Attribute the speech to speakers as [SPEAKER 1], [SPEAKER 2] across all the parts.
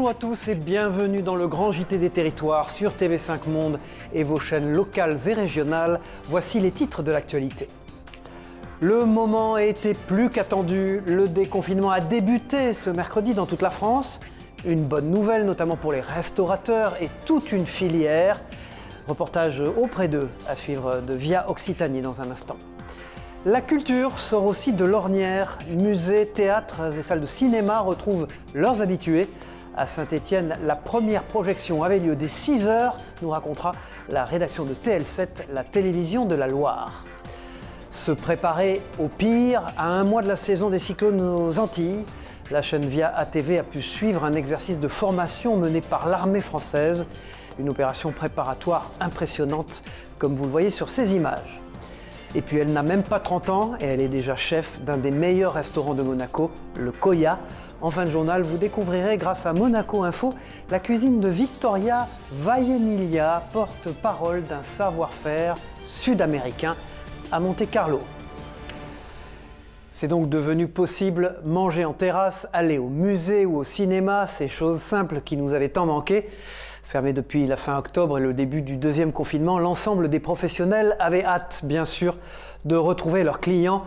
[SPEAKER 1] Bonjour à tous et bienvenue dans le grand JT des territoires sur TV5 Monde et vos chaînes locales et régionales. Voici les titres de l'actualité. Le moment a été plus qu'attendu. Le déconfinement a débuté ce mercredi dans toute la France. Une bonne nouvelle, notamment pour les restaurateurs et toute une filière. Reportage auprès d'eux à suivre de Via Occitanie dans un instant. La culture sort aussi de l'ornière. Musées, théâtres et salles de cinéma retrouvent leurs habitués. À Saint-Étienne, la première projection avait lieu dès 6h, nous racontera la rédaction de TL7, la télévision de la Loire. Se préparer au pire, à un mois de la saison des cyclones aux Antilles, la chaîne Via ATV a pu suivre un exercice de formation mené par l'armée française. Une opération préparatoire impressionnante, comme vous le voyez sur ces images. Et puis elle n'a même pas 30 ans et elle est déjà chef d'un des meilleurs restaurants de Monaco, le Koya. En fin de journal, vous découvrirez grâce à Monaco Info la cuisine de Victoria Vallemilia, porte-parole d'un savoir-faire sud-américain à Monte-Carlo. C'est donc devenu possible, manger en terrasse, aller au musée ou au cinéma, ces choses simples qui nous avaient tant manqué. Fermé depuis la fin octobre et le début du deuxième confinement, l'ensemble des professionnels avaient hâte, bien sûr, de retrouver leurs clients.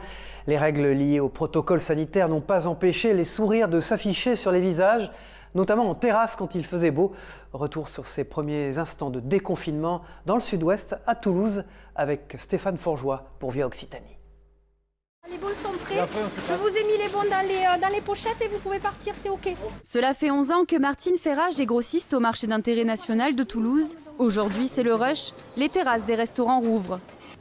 [SPEAKER 1] Les règles liées au protocole sanitaire n'ont pas empêché les sourires de s'afficher sur les visages, notamment en terrasse quand il faisait beau. Retour sur ces premiers instants de déconfinement dans le sud-ouest, à Toulouse, avec Stéphane Forgeois pour Via Occitanie.
[SPEAKER 2] Les bons sont prêts. Je vous ai mis les bons dans les pochettes et vous pouvez partir, c'est OK.
[SPEAKER 3] Cela fait 11 ans que Martine Ferrage est grossiste au marché d'intérêt national de Toulouse. Aujourd'hui, c'est le rush. Les terrasses des restaurants rouvrent.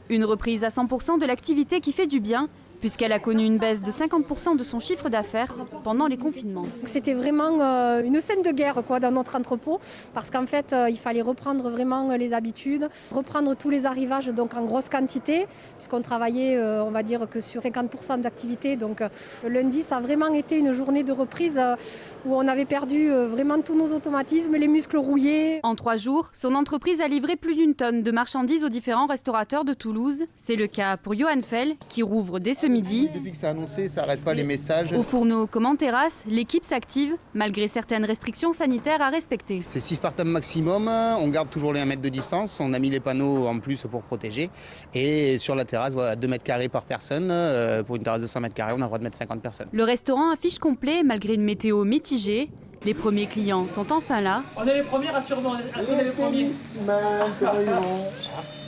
[SPEAKER 3] Une reprise à 100% de l'activité qui fait du bien, puisqu'elle a connu une baisse de 50% de son chiffre d'affaires pendant les confinements.
[SPEAKER 2] C'était vraiment une scène de guerre dans notre entrepôt, parce qu'en fait, il fallait reprendre vraiment les habitudes, reprendre tous les arrivages donc en grosse quantité, puisqu'on travaillait, on va dire, que sur 50% d'activité. Donc le lundi, ça a vraiment été une journée de reprise où on avait perdu vraiment tous nos automatismes, les muscles rouillés.
[SPEAKER 3] En 3 jours, son entreprise a livré plus d'1 tonne de marchandises aux différents restaurateurs de Toulouse. C'est le cas pour Johan Fell, qui rouvre dès ce midi.
[SPEAKER 4] Depuis que c'est annoncé, ça n'arrête pas les messages.
[SPEAKER 3] Au fourneau comme en terrasse, l'équipe s'active, malgré certaines restrictions sanitaires à respecter.
[SPEAKER 4] C'est 6 par table maximum, on garde toujours les 1 mètre de distance, on a mis les panneaux en plus pour protéger. Et sur la terrasse, voilà, 2 mètres carrés par personne. Pour une terrasse de 100 mètres carrés, on a le droit de mettre 50 personnes.
[SPEAKER 3] Le restaurant affiche complet malgré une météo mitigée. Les premiers clients sont enfin là.
[SPEAKER 5] On est les premiers, rassure-moi. Est-ce qu'on est les premiers?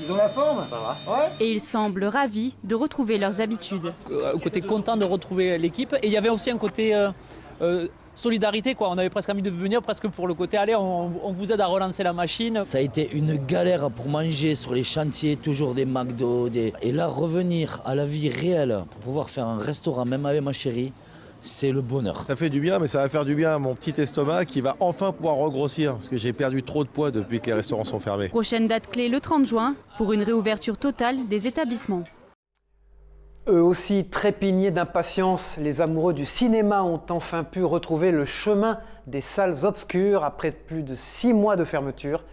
[SPEAKER 4] Ils ont la forme? Ouais.
[SPEAKER 3] Et ils semblent ravis de retrouver leurs habitudes.
[SPEAKER 5] Côté content de retrouver l'équipe. Et il y avait aussi un côté solidarité, quoi. On avait presque envie de venir, presque pour le côté allez, on vous aide à relancer la machine.
[SPEAKER 6] Ça a été une galère pour manger sur les chantiers, toujours des McDo. Et là, revenir à la vie réelle pour pouvoir faire un restaurant, même avec ma chérie, c'est le bonheur.
[SPEAKER 7] Ça fait du bien, mais ça va faire du bien à mon petit estomac qui va enfin pouvoir regrossir, parce que j'ai perdu trop de poids depuis que les restaurants sont fermés.
[SPEAKER 3] Prochaine date clé le 30 juin pour une réouverture totale des établissements.
[SPEAKER 1] Eux aussi trépignés d'impatience, les amoureux du cinéma ont enfin pu retrouver le chemin des salles obscures après plus de 6 mois de fermeture.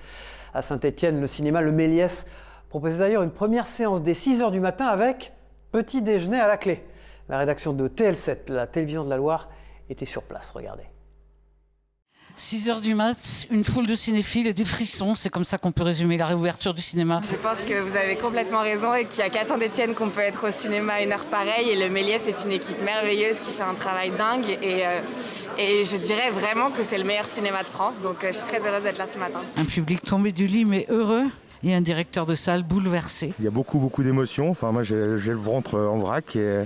[SPEAKER 1] À Saint-Étienne, le cinéma Le Méliès proposait d'ailleurs une première séance dès 6h du matin avec petit déjeuner à la clé. La rédaction de TL7, la télévision de la Loire, était sur place, regardez.
[SPEAKER 8] 6h du mat, une foule de cinéphiles et des frissons, c'est comme ça qu'on peut résumer la réouverture du cinéma.
[SPEAKER 9] Je pense que vous avez complètement raison et qu'il n'y a qu'à Saint-Étienne qu'on peut être au cinéma à une heure pareille. Et le Méliès est une équipe merveilleuse qui fait un travail dingue et je dirais vraiment que c'est le meilleur cinéma de France. Donc je suis très heureuse d'être là ce matin.
[SPEAKER 8] Un public tombé du lit mais heureux. Et un directeur de salle bouleversé.
[SPEAKER 10] Il y a beaucoup d'émotions. Enfin, moi, j'ai le ventre en vrac et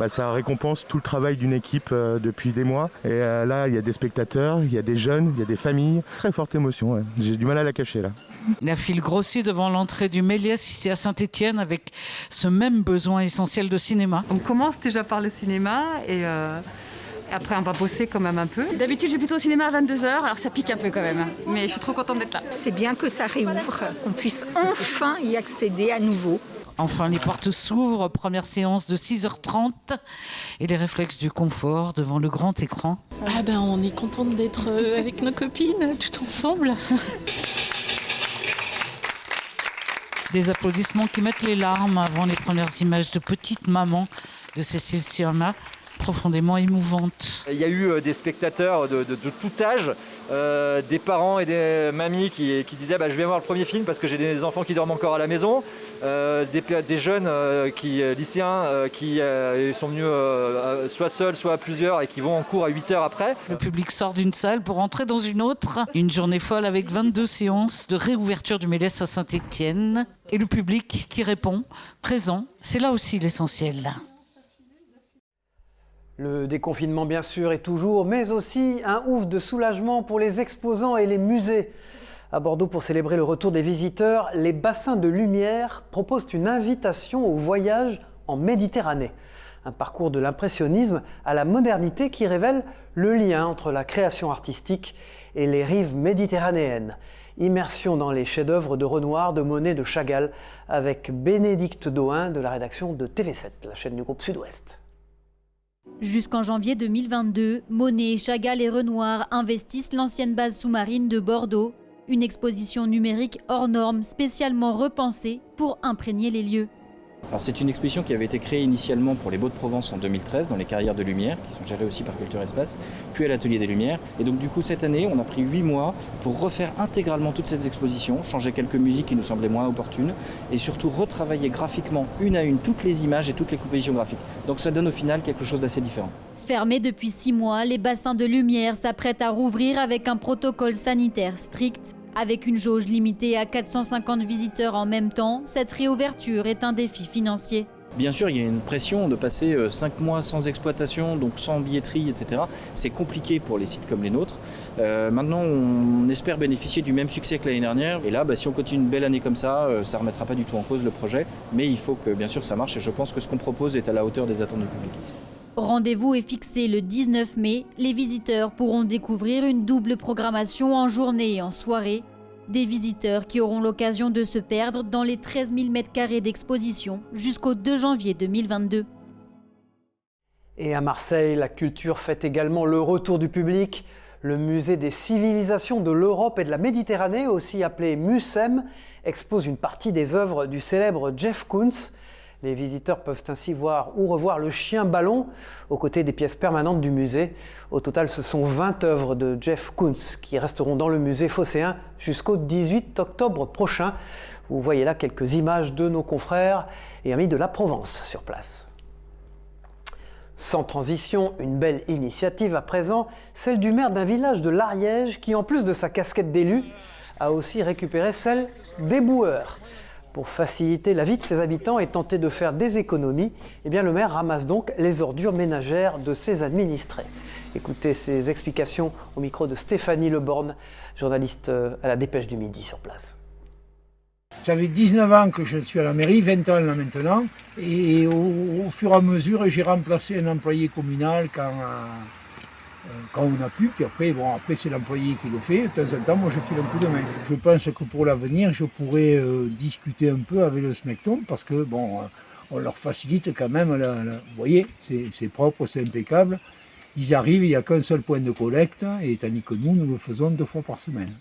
[SPEAKER 10] ça récompense tout le travail d'une équipe depuis des mois. Et là, il y a des spectateurs, il y a des jeunes, il y a des familles. Très forte émotion. Ouais. J'ai du mal à la cacher là.
[SPEAKER 8] La file grossit devant l'entrée du Méliès ici à Saint-Étienne avec ce même besoin essentiel de cinéma.
[SPEAKER 11] On commence déjà par le cinéma et après, on va bosser quand même un peu.
[SPEAKER 3] D'habitude, je vais plutôt au cinéma à 22h, alors ça pique un peu quand même. Mais je suis trop contente d'être là.
[SPEAKER 12] C'est bien que ça réouvre, qu'on puisse enfin y accéder à nouveau.
[SPEAKER 8] Enfin, les portes s'ouvrent, première séance de 6h30 et les réflexes du confort devant le grand écran.
[SPEAKER 13] On est contente d'être avec nos copines, tout ensemble.
[SPEAKER 8] Des applaudissements qui mettent les larmes avant les premières images de Petite Maman de Cécile Sciamma, profondément émouvante.
[SPEAKER 14] Il y a eu des spectateurs de tout âge, des parents et des mamies qui disaient je viens voir le premier film parce que j'ai des enfants qui dorment encore à la maison, des jeunes lycéens qui sont venus soit seuls, soit à plusieurs et qui vont en cours à 8 heures après.
[SPEAKER 8] Le public sort d'une salle pour entrer dans une autre. Une journée folle avec 22 séances de réouverture du Méliès à Saint-Étienne. Et le public qui répond, présent, c'est là aussi l'essentiel.
[SPEAKER 1] Le déconfinement bien sûr est toujours, mais aussi un ouf de soulagement pour les exposants et les musées. À Bordeaux, pour célébrer le retour des visiteurs, les bassins de lumière proposent une invitation au voyage en Méditerranée. Un parcours de l'impressionnisme à la modernité qui révèle le lien entre la création artistique et les rives méditerranéennes. Immersion dans les chefs-d'œuvre de Renoir, de Monet, de Chagall, avec Bénédicte Dohain de la rédaction de TV7, la chaîne du groupe Sud-Ouest.
[SPEAKER 15] Jusqu'en janvier 2022, Monet, Chagall et Renoir investissent l'ancienne base sous-marine de Bordeaux. Une exposition numérique hors norme, spécialement repensée pour imprégner les lieux.
[SPEAKER 16] Alors c'est une exposition qui avait été créée initialement pour les Baux de Provence en 2013, dans les carrières de lumière, qui sont gérées aussi par Culture Espace, puis à l'Atelier des Lumières. Et donc du coup cette année, on a pris 8 mois pour refaire intégralement toutes ces expositions, changer quelques musiques qui nous semblaient moins opportunes, et surtout retravailler graphiquement, une à une, toutes les images et toutes les compositions graphiques. Donc ça donne au final quelque chose d'assez différent.
[SPEAKER 15] Fermés depuis 6 mois, les bassins de lumière s'apprêtent à rouvrir avec un protocole sanitaire strict. Avec une jauge limitée à 450 visiteurs en même temps, cette réouverture est un défi financier.
[SPEAKER 16] Bien sûr, il y a une pression de passer 5 mois sans exploitation, donc sans billetterie, etc. C'est compliqué pour les sites comme les nôtres. Maintenant, on espère bénéficier du même succès que l'année dernière. Et là, si on continue une belle année comme ça ne remettra pas du tout en cause le projet. Mais il faut que, bien sûr, ça marche. Et je pense que ce qu'on propose est à la hauteur des attentes du public.
[SPEAKER 15] Rendez-vous est fixé le 19 mai. Les visiteurs pourront découvrir une double programmation en journée et en soirée. Des visiteurs qui auront l'occasion de se perdre dans les 13 000 m² d'exposition jusqu'au 2 janvier 2022.
[SPEAKER 1] Et à Marseille, la culture fête également le retour du public. Le musée des civilisations de l'Europe et de la Méditerranée, aussi appelé MUCEM, expose une partie des œuvres du célèbre Jeff Koons. Les visiteurs peuvent ainsi voir ou revoir le chien ballon aux côtés des pièces permanentes du musée. Au total, ce sont 20 œuvres de Jeff Koons qui resteront dans le musée phocéen jusqu'au 18 octobre prochain. Vous voyez là quelques images de nos confrères et amis de la Provence sur place. Sans transition, une belle initiative à présent, celle du maire d'un village de l'Ariège qui, en plus de sa casquette d'élu, a aussi récupéré celle d'éboueur. Pour faciliter la vie de ses habitants et tenter de faire des économies, le maire ramasse donc les ordures ménagères de ses administrés. Écoutez ses explications au micro de Stéphanie Leborne, journaliste à la Dépêche du Midi sur place.
[SPEAKER 17] Ça fait 19 ans que je suis à la mairie, 20 ans là maintenant, et au fur et à mesure, j'ai remplacé un employé communal quand on a pu, puis après c'est l'employé qui le fait. De temps en temps, moi je file un coup de main. Je pense que pour l'avenir, je pourrais discuter un peu avec le SMECTOM parce que on leur facilite quand même, vous voyez, c'est propre, c'est impeccable. Ils arrivent, il n'y a qu'un seul point de collecte, et tandis que nous le faisons 2 fois par semaine.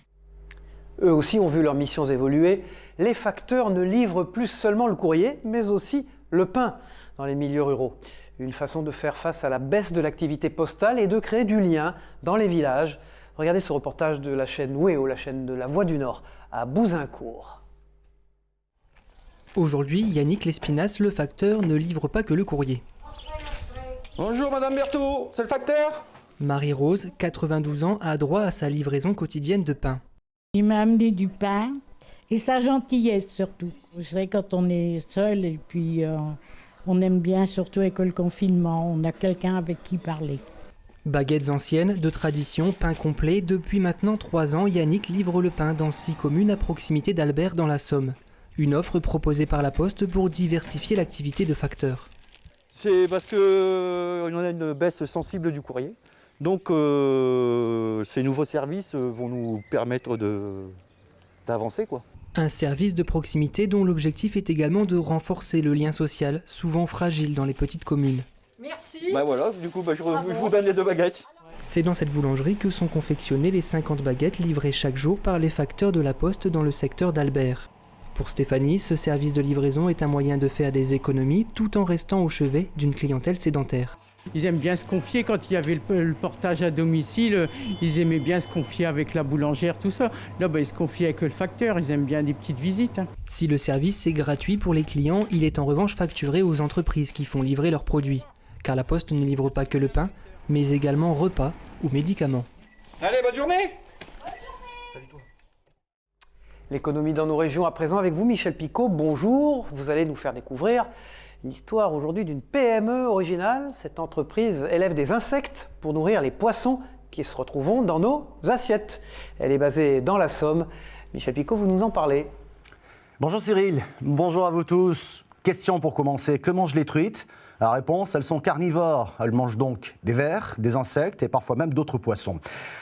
[SPEAKER 1] Eux aussi ont vu leurs missions évoluer. Les facteurs ne livrent plus seulement le courrier, mais aussi le pain dans les milieux ruraux. Une façon de faire face à la baisse de l'activité postale et de créer du lien dans les villages. Regardez ce reportage de la chaîne Wéo, la chaîne de la Voix du Nord, à Bouzincourt.
[SPEAKER 18] Aujourd'hui, Yannick Lespinasse, le facteur, ne livre pas que le courrier.
[SPEAKER 19] Bonjour Madame Berthaud, c'est le facteur ?
[SPEAKER 18] Marie-Rose, 92 ans, a droit à sa livraison quotidienne de pain.
[SPEAKER 20] Il m'a amené du pain et sa gentillesse surtout. Vous savez, quand on est seul et puis on aime bien, surtout avec le confinement, on a quelqu'un avec qui parler.
[SPEAKER 18] Baguettes anciennes, de tradition, pain complet. Depuis maintenant 3 ans, Yannick livre le pain dans 6 communes à proximité d'Albert dans la Somme. Une offre proposée par la Poste pour diversifier l'activité de facteur.
[SPEAKER 19] C'est parce qu'on a une baisse sensible du courrier. Donc ces nouveaux services vont nous permettre d'avancer, quoi.
[SPEAKER 18] Un service de proximité dont l'objectif est également de renforcer le lien social, souvent fragile dans les petites communes.
[SPEAKER 19] Merci. Voilà, du coup je vous donne les 2 baguettes.
[SPEAKER 18] C'est dans cette boulangerie que sont confectionnées les 50 baguettes livrées chaque jour par les facteurs de la Poste dans le secteur d'Albert. Pour Stéphanie, ce service de livraison est un moyen de faire des économies tout en restant au chevet d'une clientèle sédentaire.
[SPEAKER 21] Ils aiment bien se confier. Quand il y avait le portage à domicile, ils aimaient bien se confier avec la boulangère, tout ça. Là, ils se confient avec le facteur. Ils aiment bien des petites visites.
[SPEAKER 18] Si le service est gratuit pour les clients, il est en revanche facturé aux entreprises qui font livrer leurs produits. Car la Poste ne livre pas que le pain, mais également repas ou médicaments.
[SPEAKER 22] Allez, bonne journée!
[SPEAKER 1] L'économie dans nos régions à présent avec vous, Michel Picot. Bonjour, vous allez nous faire découvrir l'histoire aujourd'hui d'une PME originale. Cette entreprise élève des insectes pour nourrir les poissons qui se retrouveront dans nos assiettes. Elle est basée dans la Somme. Michel Picot, vous nous en parlez.
[SPEAKER 23] Bonjour Cyril, bonjour à vous tous. Question pour commencer, que mangent les truites ? La réponse, elles sont carnivores. Elles mangent donc des vers, des insectes et parfois même d'autres poissons.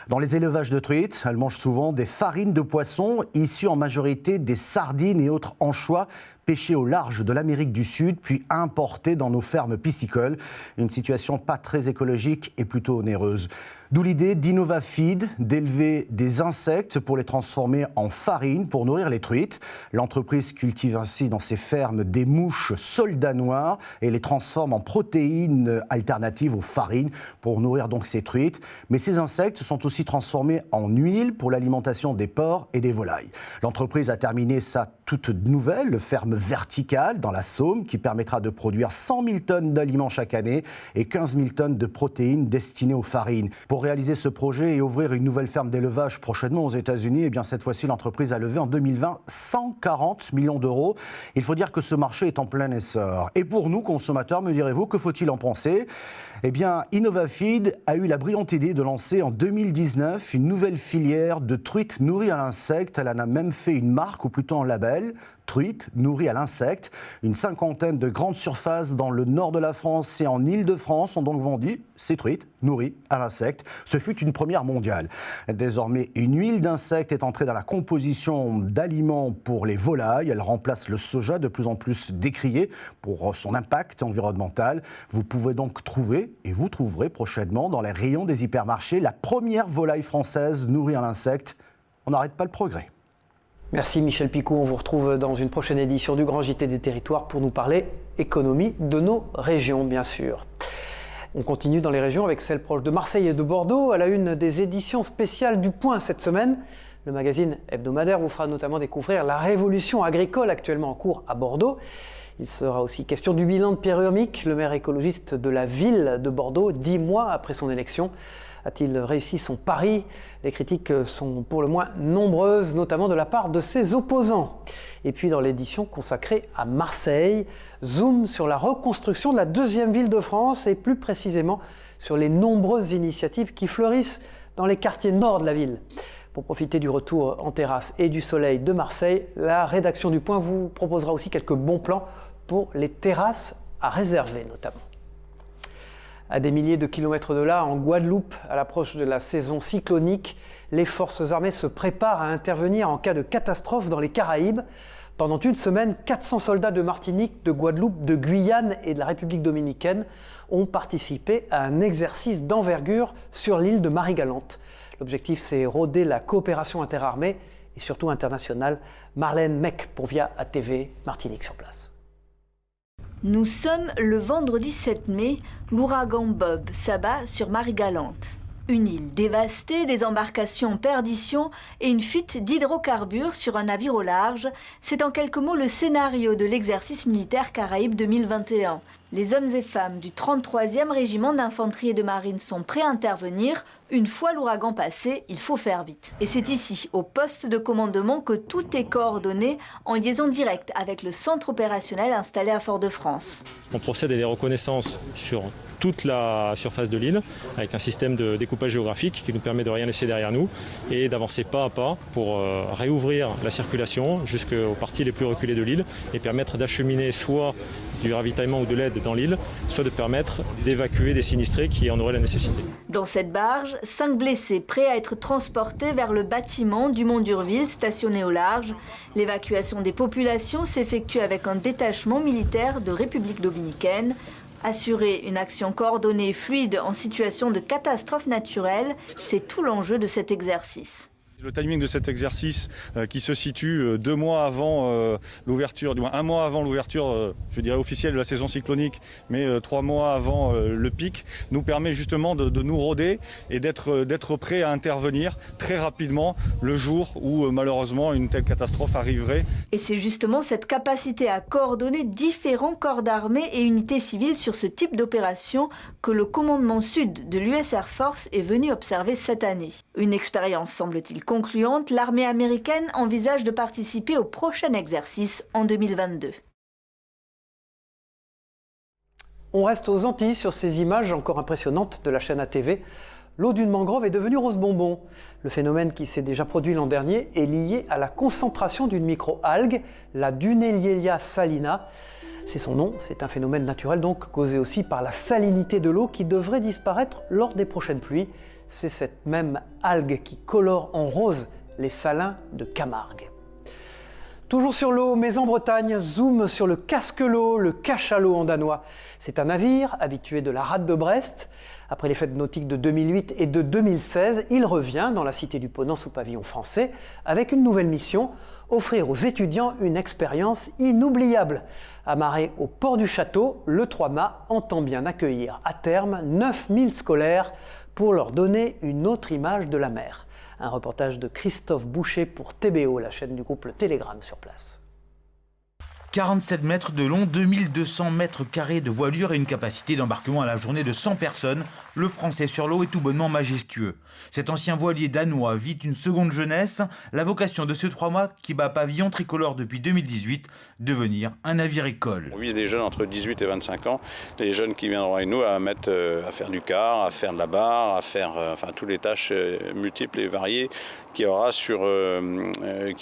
[SPEAKER 23] Dans les élevages de truites, elles mangent souvent des farines de poissons issues en majorité des sardines et autres anchois pêchés au large de l'Amérique du Sud, puis importés dans nos fermes piscicoles. Une situation pas très écologique et plutôt onéreuse. D'où l'idée d'InnovaFeed, d'élever des insectes pour les transformer en farine pour nourrir les truites. L'entreprise cultive ainsi dans ses fermes des mouches soldats noirs et les transforme en protéines alternatives aux farines pour nourrir donc ces truites. Mais ces insectes sont aussi transformés en huile pour l'alimentation des porcs et des volailles. L'entreprise a terminé sa toute nouvelle ferme verticale dans la Somme qui permettra de produire 100 000 tonnes d'aliments chaque année et 15 000 tonnes de protéines destinées aux farines. Pour réaliser ce projet et ouvrir une nouvelle ferme d'élevage prochainement aux États-Unis, eh bien cette fois-ci l'entreprise a levé en 2020 140 millions d'euros. Il faut dire que ce marché est en plein essor. Et pour nous, consommateurs, me direz-vous, que faut-il en penser ? Eh bien, InnovaFeed a eu la brillante idée de lancer en 2019 une nouvelle filière de truites nourries à l'insecte. Elle en a même fait une marque, ou plutôt un label, truites nourries à l'insecte. Une cinquantaine de grandes surfaces dans le nord de la France et en Île-de-France ont donc vendu ces truites nourries à l'insecte. Ce fut une première mondiale. Désormais, une huile d'insecte est entrée dans la composition d'aliments pour les volailles. Elle remplace le soja, de plus en plus décrié pour son impact environnemental. Vous pouvez donc trouver, et vous trouverez prochainement dans les rayons des hypermarchés, la première volaille française nourrie à l'insecte. On n'arrête pas le progrès.
[SPEAKER 1] Merci Michel Picot, on vous retrouve dans une prochaine édition du Grand JT des Territoires pour nous parler économie de nos régions, bien sûr. On continue dans les régions avec celles proches de Marseille et de Bordeaux, à la une des éditions spéciales du Point cette semaine. Le magazine hebdomadaire vous fera notamment découvrir la révolution agricole actuellement en cours à Bordeaux. Il sera aussi question du bilan de Pierre Urmic, le maire écologiste de la ville de Bordeaux, 10 mois après son élection. A-t-il réussi son pari ? Les critiques sont pour le moins nombreuses, notamment de la part de ses opposants. Et puis dans l'édition consacrée à Marseille, zoom sur la reconstruction de la deuxième ville de France et plus précisément sur les nombreuses initiatives qui fleurissent dans les quartiers nord de la ville. Pour profiter du retour en terrasse et du soleil de Marseille, la rédaction du Point vous proposera aussi quelques bons plans pour les terrasses à réserver notamment. À des milliers de kilomètres de là, en Guadeloupe, à l'approche de la saison cyclonique, les forces armées se préparent à intervenir en cas de catastrophe dans les Caraïbes. Pendant une semaine, 400 soldats de Martinique, de Guadeloupe, de Guyane et de la République dominicaine ont participé à un exercice d'envergure sur l'île de Marie-Galante. L'objectif, c'est rôder la coopération interarmée et surtout internationale. Marlène Mec pour Via ATV, Martinique sur place.
[SPEAKER 24] Nous sommes le vendredi 7 mai, l'ouragan Bob s'abat sur Marie-Galante. Une île dévastée, des embarcations en perdition et une fuite d'hydrocarbures sur un navire au large, c'est en quelques mots le scénario de l'exercice militaire Caraïbes 2021. Les hommes et femmes du 33e régiment d'infanterie et de marine sont prêts à intervenir. Une fois l'ouragan passé, il faut faire vite. Et c'est ici, au poste de commandement, que tout est coordonné en liaison directe avec le centre opérationnel installé à Fort-de-France.
[SPEAKER 25] On procède à des reconnaissances sur toute la surface de l'île avec un système de découpage géographique qui nous permet de rien laisser derrière nous et d'avancer pas à pas pour réouvrir la circulation jusqu'aux parties les plus reculées de l'île et permettre d'acheminer soit du ravitaillement ou de l'aide dans l'île, soit de permettre d'évacuer des sinistrés qui en auraient la nécessité.
[SPEAKER 24] Dans cette barge, 5 blessés prêts à être transportés vers le bâtiment du Mont d'Urville stationné au large. L'évacuation des populations s'effectue avec un détachement militaire de République dominicaine. Assurer une action coordonnée et fluide en situation de catastrophe naturelle, c'est tout l'enjeu de cet exercice.
[SPEAKER 2] Le timing de cet exercice qui se situe 2 mois avant l'ouverture, du moins 1 mois avant l'ouverture, je dirais officielle de la saison cyclonique, mais 3 mois avant le pic, nous permet justement de nous roder et d'être prêt à intervenir très rapidement le jour où malheureusement une telle catastrophe arriverait.
[SPEAKER 24] Et c'est justement cette capacité à coordonner différents corps d'armée et unités civiles sur ce type d'opération que le commandement sud de l'US Air Force est venu observer cette année. Une expérience semble-t-il concluante, l'armée américaine envisage de participer au prochain exercice en 2022.
[SPEAKER 1] On reste aux Antilles sur ces images encore impressionnantes de la chaîne ATV. L'eau d'une mangrove est devenue rose bonbon. Le phénomène qui s'est déjà produit l'an dernier est lié à la concentration d'une micro-algue, la Dunelielia salina. C'est son nom, c'est un phénomène naturel donc causé aussi par la salinité de l'eau qui devrait disparaître lors des prochaines pluies. C'est cette même algue qui colore en rose les salins de Camargue. Toujours sur l'eau, mais en Bretagne, zoom sur le casquelot, le cachalot en danois. C'est un navire habitué de la rade de Brest. Après les fêtes nautiques de 2008 et de 2016, il revient dans la cité du Ponant sous pavillon français avec une nouvelle mission, offrir aux étudiants une expérience inoubliable. Amarré au port du château, le 3-mâts entend bien accueillir à terme 9000 scolaires pour leur donner une autre image de la mer. Un reportage de Christophe Boucher pour TBO, la chaîne du groupe Le Télégramme sur place.
[SPEAKER 4] 47 mètres de long, 2200 mètres carrés de voilure et une capacité d'embarquement à la journée de 100 personnes. Le français sur l'eau est tout bonnement majestueux. Cet ancien voilier danois vit une seconde jeunesse, la vocation de ce 3-mâts qui bat pavillon tricolore depuis 2018, devenir un navire école.
[SPEAKER 5] On vise des jeunes entre 18 et 25 ans, les jeunes qui viendront avec nous à faire du car, à faire de la barre, à faire toutes les tâches multiples et variées qui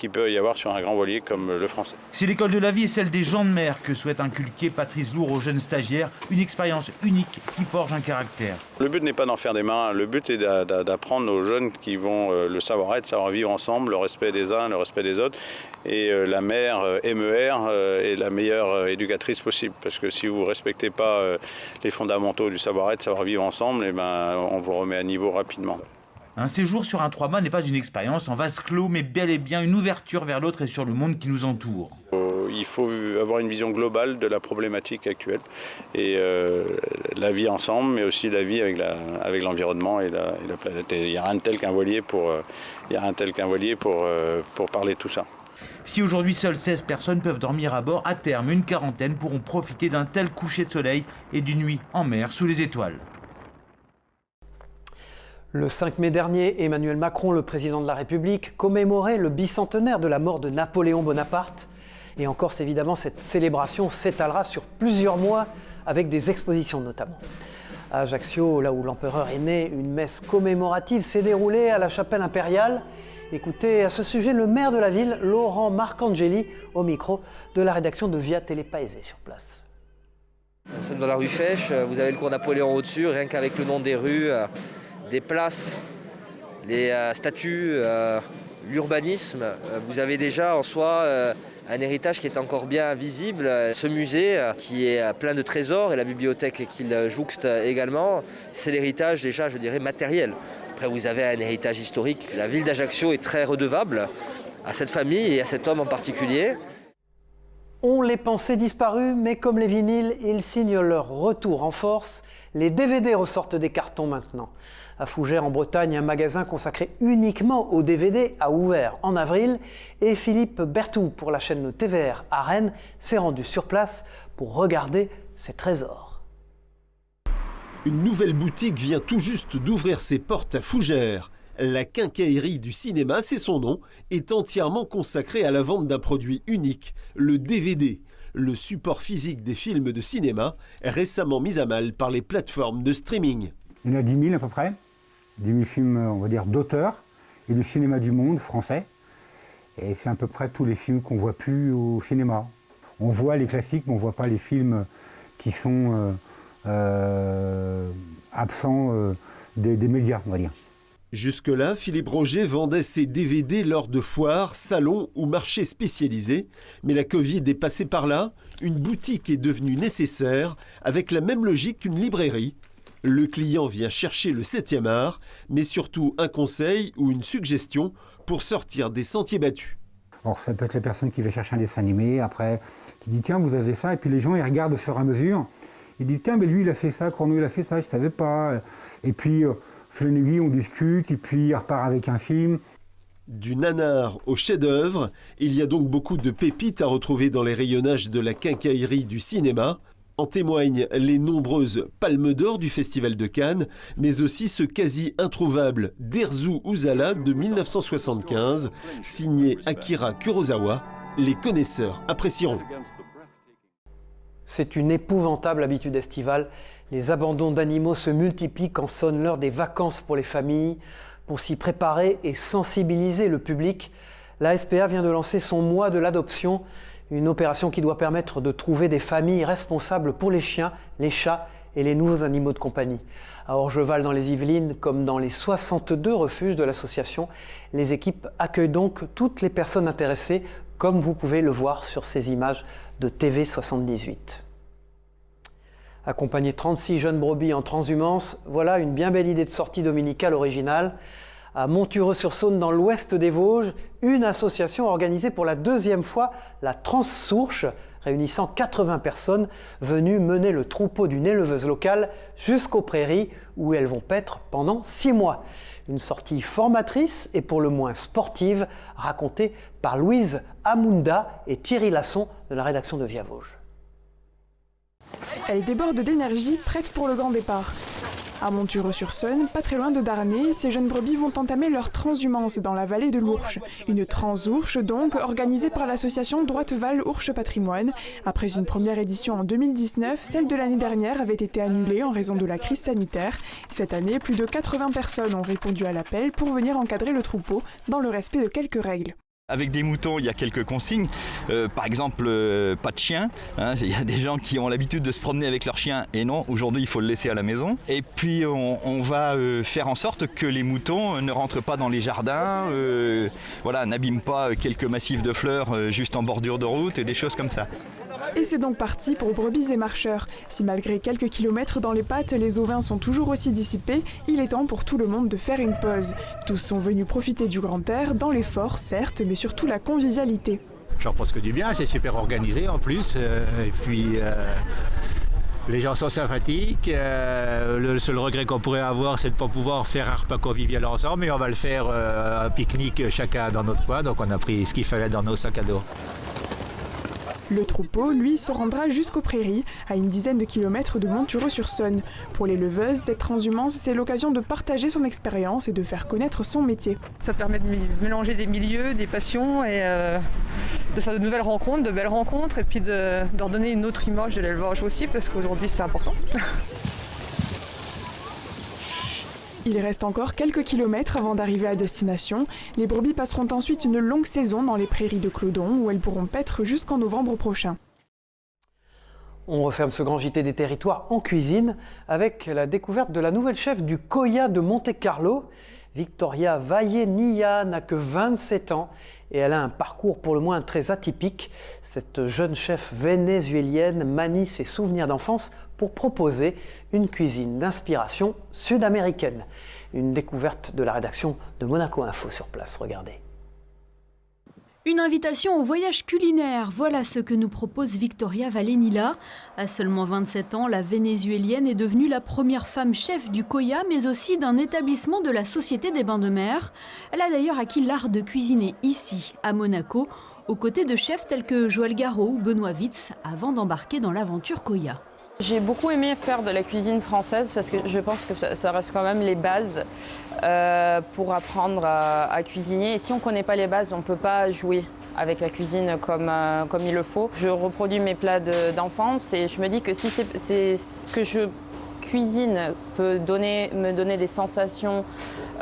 [SPEAKER 5] peut y avoir sur un grand voilier comme le français.
[SPEAKER 4] C'est l'école de la vie et celle des gens de mer que souhaite inculquer Patrice Lourd aux jeunes stagiaires, une expérience unique qui forge un caractère.
[SPEAKER 5] Le but n'est pas d'en faire des marins, le but est d'apprendre aux jeunes qui vont le savoir-être, savoir vivre ensemble, le respect des uns, le respect des autres. Et la mer, MER, est la meilleure éducatrice possible. Parce que si vous ne respectez pas les fondamentaux du savoir-être, savoir vivre ensemble, on vous remet à niveau rapidement.
[SPEAKER 4] Un séjour sur un 3-mâts n'est pas une expérience en vase clos, mais bel et bien une ouverture vers l'autre et sur le monde qui nous entoure.
[SPEAKER 5] Il faut avoir une vision globale de la problématique actuelle et la vie ensemble, mais aussi la vie avec l'environnement et la planète. Et il n'y a rien de tel qu'un voilier pour parler de tout ça.
[SPEAKER 4] Si aujourd'hui seules 16 personnes peuvent dormir à bord, à terme une quarantaine pourront profiter d'un tel coucher de soleil et d'une nuit en mer sous les étoiles.
[SPEAKER 1] Le 5 mai dernier, Emmanuel Macron, le président de la République, commémorait le bicentenaire de la mort de Napoléon Bonaparte. Et en Corse, évidemment, cette célébration s'étalera sur plusieurs mois avec des expositions notamment. À Ajaccio, là où l'empereur est né, une messe commémorative s'est déroulée à la chapelle impériale. Écoutez à ce sujet le maire de la ville, Laurent Marcangeli, au micro de la rédaction de Via Télé Paese sur place.
[SPEAKER 6] Nous sommes dans la rue Fèche, vous avez le cours Napoléon au-dessus, rien qu'avec le nom des rues, des places, les statues, l'urbanisme, vous avez déjà en soi un héritage qui est encore bien visible. Ce musée qui est plein de trésors et la bibliothèque qu'il jouxte également, c'est l'héritage déjà, je dirais, matériel. Après, vous avez un héritage historique. La ville d'Ajaccio est très redevable à cette famille et à cet homme en particulier.
[SPEAKER 1] On les pensait disparus, mais comme les vinyles, ils signent leur retour en force. Les DVD ressortent des cartons maintenant. À Fougères, en Bretagne, un magasin consacré uniquement aux DVD a ouvert en avril. Et Philippe Berthou, pour la chaîne TVR à Rennes, s'est rendu sur place pour regarder ces trésors.
[SPEAKER 22] Une nouvelle boutique vient tout juste d'ouvrir ses portes à Fougères. La quincaillerie du cinéma, c'est son nom, est entièrement consacrée à la vente d'un produit unique, le DVD, le support physique des films de cinéma, récemment mis à mal par les plateformes de streaming.
[SPEAKER 26] Il y en a 10 000 à peu près, 10 000 films, on va dire, d'auteurs et du cinéma du monde français. Et c'est à peu près tous les films qu'on ne voit plus au cinéma. On voit les classiques, mais on ne voit pas les films qui sont absents des médias, on va dire.
[SPEAKER 22] Jusque-là, Philippe Roger vendait ses DVD lors de foires, salons ou marchés spécialisés. Mais la Covid est passée par là. Une boutique est devenue nécessaire, avec la même logique qu'une librairie. Le client vient chercher le 7e art, mais surtout un conseil ou une suggestion pour sortir des sentiers battus.
[SPEAKER 26] Alors ça peut être la personne qui va chercher un dessin animé, après, qui dit tiens vous avez ça, et puis les gens ils regardent au fur et à mesure, ils disent tiens mais lui il a fait ça, Corneau il a fait ça, je ne savais pas. Et puis fil en aiguille on discute, et puis il repart avec un film.
[SPEAKER 22] Du nanar au chef-d'œuvre, il y a donc beaucoup de pépites à retrouver dans les rayonnages de la quincaillerie du cinéma. En témoignent les nombreuses palmes d'or du Festival de Cannes, mais aussi ce quasi introuvable Derzu Uzala de 1975, signé Akira Kurosawa. Les connaisseurs apprécieront.
[SPEAKER 1] C'est une épouvantable habitude estivale. Les abandons d'animaux se multiplient quand sonne l'heure des vacances pour les familles. Pour s'y préparer et sensibiliser le public, la SPA vient de lancer son mois de l'adoption, une opération qui doit permettre de trouver des familles responsables pour les chiens, les chats et les nouveaux animaux de compagnie. À Orgeval dans les Yvelines, comme dans les 62 refuges de l'association, les équipes accueillent donc toutes les personnes intéressées, comme vous pouvez le voir sur ces images de TV78. Accompagner 36 jeunes brebis en transhumance, voilà une bien belle idée de sortie dominicale originale. À Montureux-sur-Saône, dans l'ouest des Vosges, une association a organisé pour la deuxième fois la Transourche, réunissant 80 personnes venues mener le troupeau d'une éleveuse locale jusqu'aux prairies où elles vont paître pendant 6 mois. Une sortie formatrice et pour le moins sportive, racontée par Louise Amunda et Thierry Lasson de la rédaction de Via Vosges.
[SPEAKER 3] Elle déborde d'énergie, prête pour le grand départ. À Montureux-sur-Saône, pas très loin de Darney, ces jeunes brebis vont entamer leur transhumance dans la vallée de l'Ourche. Une transourche donc, organisée par l'association Droite-Val Ourche Patrimoine. Après une première édition en 2019, celle de l'année dernière avait été annulée en raison de la crise sanitaire. Cette année, plus de 80 personnes ont répondu à l'appel pour venir encadrer le troupeau dans le respect de quelques règles.
[SPEAKER 7] Avec des moutons, il y a quelques consignes. Par exemple, pas de chien. Il y a des gens qui ont l'habitude de se promener avec leur chien et non, aujourd'hui il faut le laisser à la maison. Et puis on va faire en sorte que les moutons ne rentrent pas dans les jardins, voilà, n'abîment pas quelques massifs de fleurs juste en bordure de route et des choses comme ça.
[SPEAKER 3] Et c'est donc parti pour brebis et marcheurs. Si malgré quelques kilomètres dans les pattes, les ovins sont toujours aussi dissipés, il est temps pour tout le monde de faire une pause. Tous sont venus profiter du grand air, dans l'effort certes, mais surtout la convivialité.
[SPEAKER 9] J'en pense que du bien, c'est super organisé en plus. Et puis les gens sont sympathiques. Le seul regret qu'on pourrait avoir, c'est de ne pas pouvoir faire un repas convivial ensemble, mais on va le faire un pique-nique chacun dans notre coin, donc on a pris ce qu'il fallait dans nos sacs à dos.
[SPEAKER 3] Le troupeau, lui, se rendra jusqu'aux prairies, à une dizaine de kilomètres de Montureux-sur-Saône. Pour l'éleveuses, cette transhumance, c'est l'occasion de partager son expérience et de faire connaître son métier.
[SPEAKER 10] Ça permet de mélanger des milieux, des passions et de faire de nouvelles rencontres, de belles rencontres et puis d'en donner une autre image de l'élevage aussi parce qu'aujourd'hui c'est important.
[SPEAKER 3] Il reste encore quelques kilomètres avant d'arriver à destination. Les brebis passeront ensuite une longue saison dans les prairies de Clodon où elles pourront paître jusqu'en novembre prochain.
[SPEAKER 1] On referme ce grand JT des territoires en cuisine avec la découverte de la nouvelle chef du Koya de Monte-Carlo. Victoria Vallenilla n'a que 27 ans et elle a un parcours pour le moins très atypique. Cette jeune chef vénézuélienne manie ses souvenirs d'enfance pour proposer une cuisine d'inspiration sud-américaine. Une découverte de la rédaction de Monaco Info sur place, regardez.
[SPEAKER 11] Une invitation au voyage culinaire, voilà ce que nous propose Victoria Vallenilla. À seulement 27 ans, la Vénézuélienne est devenue la première femme chef du Koya, mais aussi d'un établissement de la Société des Bains de Mer. Elle a d'ailleurs acquis l'art de cuisiner ici, à Monaco, aux côtés de chefs tels que Joël Garraud ou Benoît Witz, avant d'embarquer dans l'aventure Koya.
[SPEAKER 12] J'ai beaucoup aimé faire de la cuisine française parce que je pense que ça reste quand même les bases pour apprendre à cuisiner. Et si on ne connaît pas les bases, on ne peut pas jouer avec la cuisine comme il le faut. Je reproduis mes plats d'enfance et je me dis que si c'est ce que je cuisine peut me donner des sensations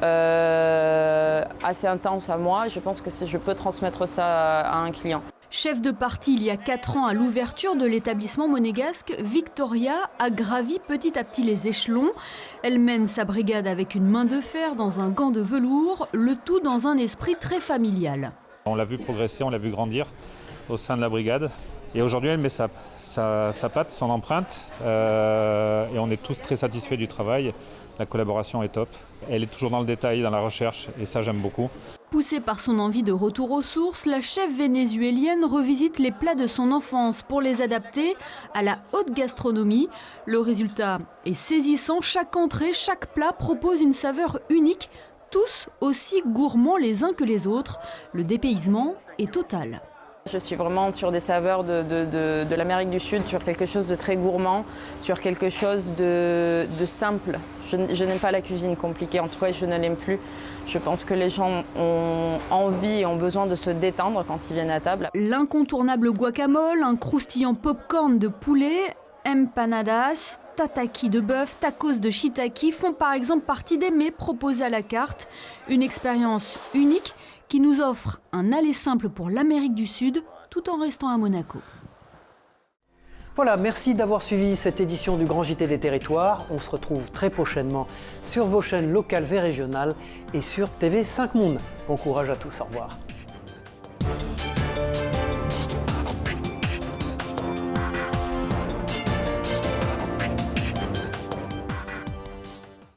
[SPEAKER 12] assez intenses à moi, je pense que je peux transmettre ça à un client.
[SPEAKER 11] Chef de partie il y a 4 ans à l'ouverture de l'établissement monégasque, Victoria a gravi petit à petit les échelons. Elle mène sa brigade avec une main de fer dans un gant de velours, le tout dans un esprit très familial.
[SPEAKER 2] On l'a vu progresser, on l'a vu grandir au sein de la brigade. Et aujourd'hui, elle met sa patte, son empreinte. Et on est tous très satisfaits du travail. La collaboration est top. Elle est toujours dans le détail, dans la recherche. Et ça, j'aime beaucoup.
[SPEAKER 11] Poussée par son envie de retour aux sources, la chef vénézuélienne revisite les plats de son enfance pour les adapter à la haute gastronomie. Le résultat est saisissant. Chaque entrée, chaque plat propose une saveur unique, tous aussi gourmands les uns que les autres. Le dépaysement est total.
[SPEAKER 12] Je suis vraiment sur des saveurs de l'Amérique du Sud, sur quelque chose de très gourmand, sur quelque chose de simple. Je n'aime pas la cuisine compliquée, en tout cas je ne l'aime plus. Je pense que les gens ont envie et ont besoin de se détendre quand ils viennent à table.
[SPEAKER 11] L'incontournable guacamole, un croustillant popcorn de poulet, empanadas, tataki de bœuf, tacos de shiitake font par exemple partie des mets proposés à la carte. Une expérience unique qui nous offre un aller simple pour l'Amérique du Sud tout en restant à Monaco.
[SPEAKER 1] Voilà, merci d'avoir suivi cette édition du Grand JT des Territoires. On se retrouve très prochainement sur vos chaînes locales et régionales et sur TV5 Monde. Bon courage à tous, au revoir.